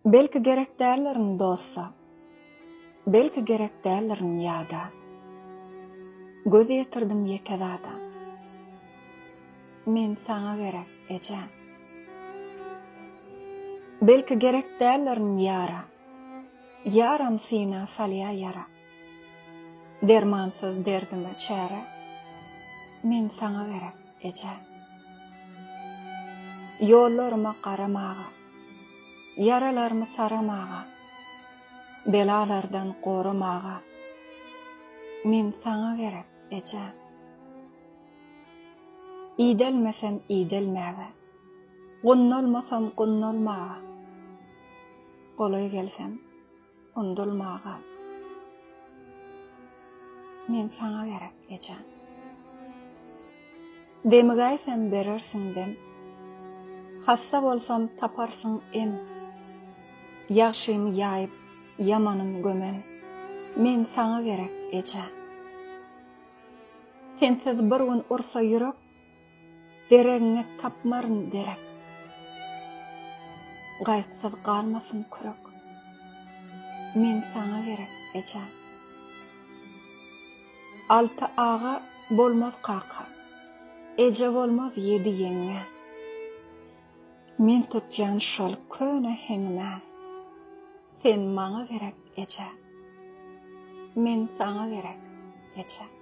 Belki gerek değerlerin dossa, belki gerek değerlerin yada. Göz yetirdim yekezada. Men sana gerek ece. Belki gerek değerlerin yara. Yaram sina salya yara. Dermansız derdime çare. Men sana gerek ece. Yollarıma qaramağa, yaralarımı saramağa, belalardan qorumağa, men sana gerek ece. İdelmesem idelmeğe, gunnolmasam gunnolmağa, qoloy gelsem undulmağa, men sana gerek ece. Demigaysam berersin dem, hassa bolsam taparsın em. Yaxşym yayıp, yamanım gömen, men sana gerek ece. Sensiz bir gün ursa yürek, dereğine tapmarın derek. Gaýtsız qalmasın kürek, men sana gerek ece. Altı ağa bolmaz qaqa, ece bolmaz yedi yenge. Men tutyan şol köne heňme, sen maňa gerek ece. Men sana gerek ece.